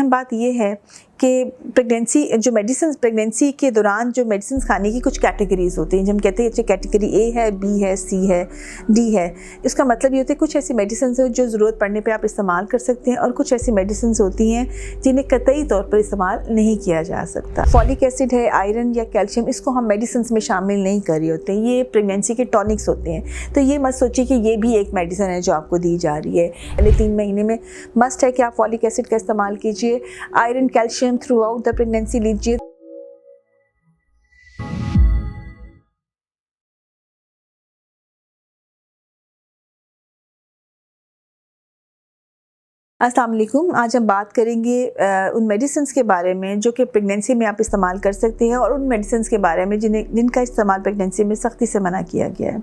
अहम बात यह है कि प्रेगनेंसी के दौरान जो मेडिसिन खाने की कुछ कैटेगरीज़ होती हैं। जब हम कहते हैं कैटेगरी ए है, बी है, सी है, डी है, इसका मतलब ये होता है कुछ ऐसी मेडिसिन है जो ज़रूरत पड़ने पे आप इस्तेमाल कर सकते हैं और कुछ ऐसी मेडिसिन होती हैं जिन्हें कतई तौर पर इस्तेमाल नहीं किया जा सकता। फॉलिक एसिड है, आयरन या कैल्शियम, इसको हम मेडिसिन में शामिल नहीं कर रहे होते हैं। ये प्रेगनेंसी के टॉनिक्स होते हैं। तो ये मत सोचिए कि ये भी एक मेडिसिन है जो आपको दी जा रही है। पहले 3 महीने में मस्ट है कि आप फॉलिक एसिड का इस्तेमाल कीजिए। Iron calcium through out the pregnancy लीजिए। अस्सलाम वालेकुम। आज हम बात करेंगे उन मेडिसिन्स के बारे में जो कि प्रेगनेंसी में आप इस्तेमाल कर सकते हैं और उन मेडिसिन्स के बारे में जिनका इस्तेमाल प्रेगनेंसी में सख्ती से मना किया गया है।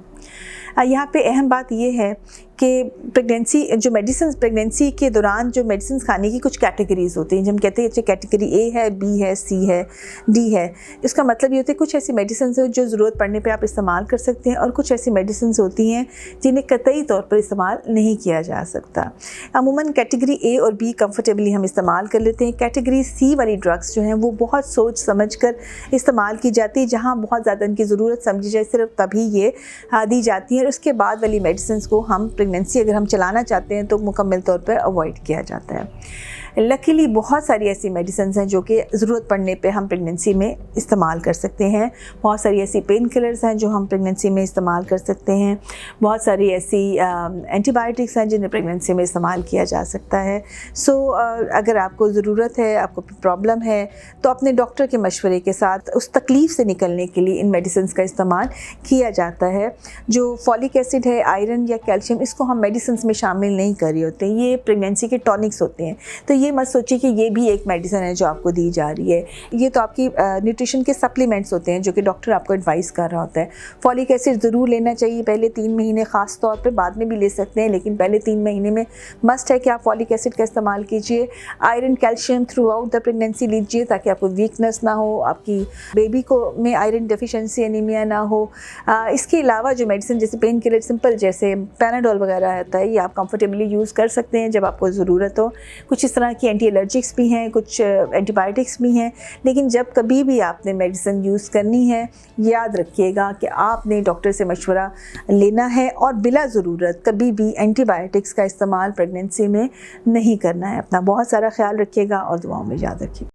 यहाँ पे अहम बात यह है कि प्रेगनेंसी के दौरान जो मेडिसिन खाने की कुछ कैटेगरीज़ होती हैं। जब हम कहते हैं कैटेगरी ए है, बी है, सी है, डी है, इसका मतलब ये होता है कुछ ऐसी मेडिसिन है जो ज़रूरत पड़ने पे आप इस्तेमाल कर सकते हैं और कुछ ऐसी मेडिसिन होती हैं जिन्हें कतई तौर पर इस्तेमाल नहीं किया जा सकता। अमूमन कैटेगरी ए और बी कंफर्टेबली हम इस्तेमाल कर लेते हैं। कैटेगरी सी वाली ड्रग्स जो हैं वो बहुत सोच समझ कर इस्तेमाल की जाती है। जहाँ बहुत ज़्यादा इनकी ज़रूरत समझी जाए सिर्फ तभी ये दी जाती है और उसके बाद वाली मेडिसिन को हम प्रेगनेंसी अगर हम चलाना चाहते हैं तो मुकम्मल तौर पर अवॉइड किया जाता है। लकीली बहुत सारी ऐसी मेडिसिन हैं जो कि ज़रूरत पड़ने पे हम प्रेगनेंसी में इस्तेमाल कर सकते हैं। बहुत सारी ऐसी पेन किलर्स हैं जो हम प्रेगनेंसी में इस्तेमाल कर सकते हैं। बहुत सारी ऐसी एंटीबायोटिक्स हैं जिन्हें प्रेगनेंसी में इस्तेमाल किया जा सकता है। अगर आपको ज़रूरत है, आपको प्रॉब्लम है, तो अपने डॉक्टर के मशवरे के साथ उस तकलीफ़ से निकलने के लिए इन मेडिसिन का इस्तेमाल किया जाता है। जो फॉलिक एसिड है, आयरन या कैल्शियम, इसको हम मेडिसिन में शामिल नहीं कर रहे होते हैं। ये प्रेगनेंसी के टॉनिक्स होते हैं। तो ये मत सोचिए कि ये भी एक मेडिसिन है जो आपको दी जा रही है। ये तो आपकी न्यूट्रिशन के सप्लीमेंट्स होते हैं जो कि डॉक्टर आपको एडवाइस कर रहा होता है। फॉलिक एसिड ज़रूर लेना चाहिए पहले 3 महीने, ख़ास तौर पे बाद में भी ले सकते हैं, लेकिन पहले 3 महीने में मस्ट है कि आप फॉलिक एसिड का इस्तेमाल कीजिए। Iron calcium through out the pregnancy लीजिए ताकि आपको वीकनेस ना हो, आपकी बेबी को में आयरन डेफिशिएंसी एनीमिया ना हो। इसके अलावा जो मेडिसिन जैसे पेन किलर सिंपल जैसे पैनाडोल वगैरह आता है, ये आप कंफर्टेबली यूज़ कर सकते हैं जब आपको ज़रूरत हो। कुछ इस तरह की एंटी एलर्जिक्स भी हैं, कुछ एंटीबायोटिक्स भी हैं, लेकिन जब कभी भी आपने मेडिसिन यूज़ करनी है याद रखिएगा कि आपने डॉक्टर से मशवरा लेना है और बिला ज़रूरत कभी भी एंटीबायोटिक्स का इस्तेमाल प्रेगनेंसी में नहीं करना है। अपना बहुत सारा ख्याल रखिएगा और दुआओं में याद रखिए।